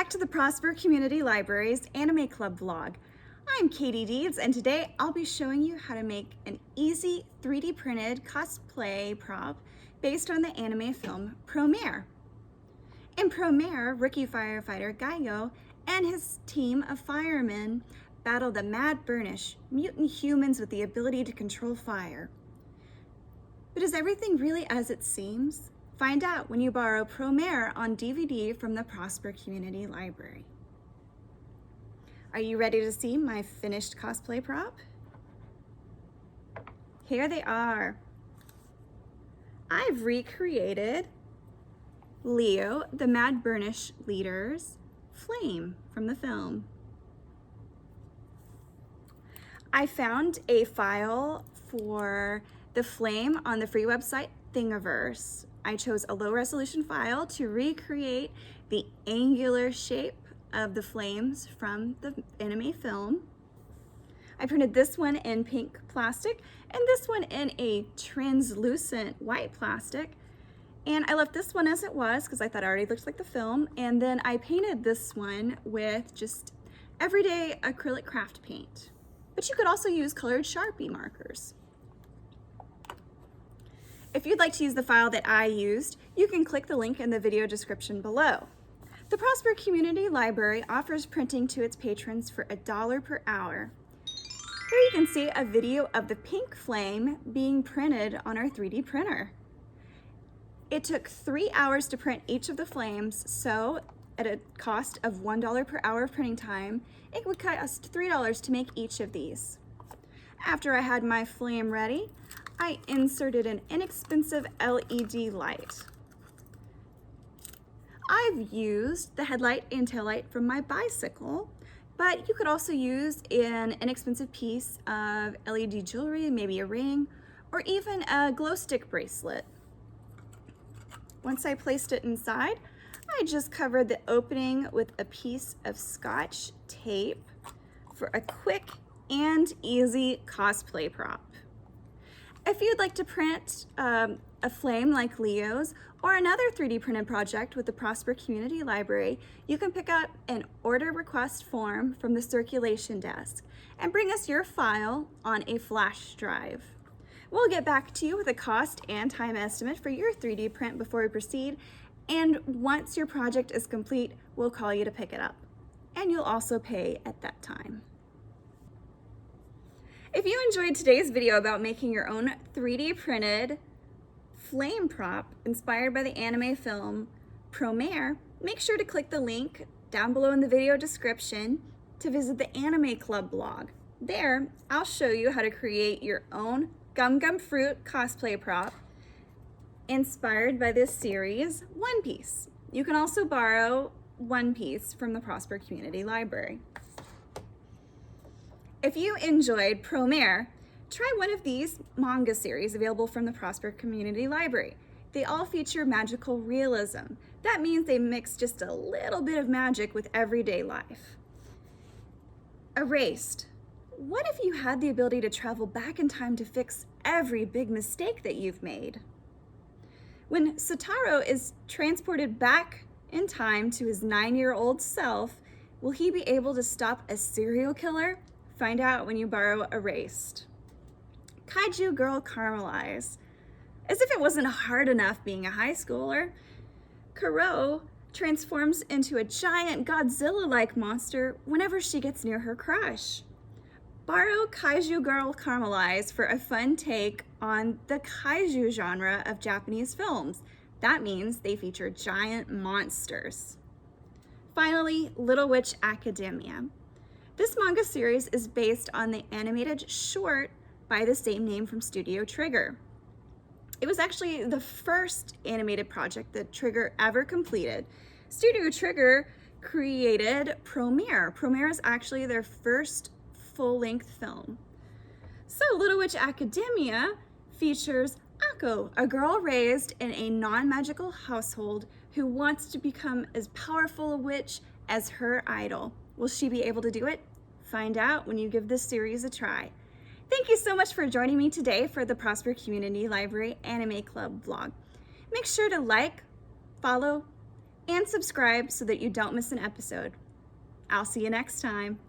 back to the Prosper Community Library's Anime Club vlog. I'm Katie Deeds, and today I'll be showing you how to make an easy 3D printed cosplay prop based on the anime film Promare. In Promare, rookie firefighter Kaiju and his team of firemen battle the Mad Burnish, mutant humans with the ability to control fire. But is everything really as it seems? Find out when you borrow Promare on DVD from the Prosper Community Library. Are you ready to see my finished cosplay prop? Here they are. I've recreated Leo, the Mad Burnish leader's flame from the film. I found a file for the flame on the free website Thingiverse. I chose a low resolution file to recreate the angular shape of the flames from the anime film. I printed this one in pink plastic and this one in a translucent white plastic. And I left this one as it was because I thought it already looked like the film. And then I painted this one with just everyday acrylic craft paint. But you could also use colored Sharpie markers. If you'd like to use the file that I used, you can click the link in the video description below. The Prosper Community Library offers printing to its patrons for $1 per hour. Here you can see a video of the pink flame being printed on our 3D printer. It took 3 hours to print each of the flames, so at a cost of $1 per hour of printing time, it would cost $3 to make each of these. After I had my flame ready, I inserted an inexpensive LED light. I've used the headlight and taillight from my bicycle, but you could also use an inexpensive piece of LED jewelry, maybe a ring, or even a glow stick bracelet. Once I placed it inside, I just covered the opening with a piece of Scotch tape for a quick and easy cosplay prop. If you'd like to print a flame like Leo's or another 3D printed project with the Prosper Community Library, you can pick up an order request form from the circulation desk and bring us your file on a flash drive. We'll get back to you with a cost and time estimate for your 3D print before we proceed, and once your project is complete, we'll call you to pick it up. And you'll also pay at that time. If you enjoyed today's video about making your own 3D printed flame prop inspired by the anime film Promare, make sure to click the link down below in the video description to visit the Anime Club blog. There, I'll show you how to create your own Gum Gum Fruit cosplay prop inspired by this series, One Piece. You can also borrow One Piece from the Prosper Community Library. If you enjoyed Promare, try one of these manga series available from the Prosper Community Library. They all feature magical realism. That means they mix just a little bit of magic with everyday life. Erased. What if you had the ability to travel back in time to fix every big mistake that you've made? When Sotaro is transported back in time to his 9-year-old self, will he be able to stop a serial killer? Find out when you borrow Erased. Kaiju girl Caramelise. As if it wasn't hard enough being a high schooler, Kuro transforms into a giant Godzilla-like monster whenever she gets near her crush. Borrow Kaiju girl Caramelise for a fun take on the Kaiju genre of Japanese films. That means they feature giant monsters. Finally, Little Witch Academia. This manga series is based on the animated short by the same name from Studio Trigger. It was actually the first animated project that Trigger ever completed. Studio Trigger created Promare. Promare is actually their first full-length film. So Little Witch Academia features Ako, a girl raised in a non-magical household who wants to become as powerful a witch as her idol. Will she be able to do it? Find out when you give this series a try. Thank you so much for joining me today for the Prosper Community Library Anime Club vlog. Make sure to like, follow, and subscribe so that you don't miss an episode. I'll see you next time.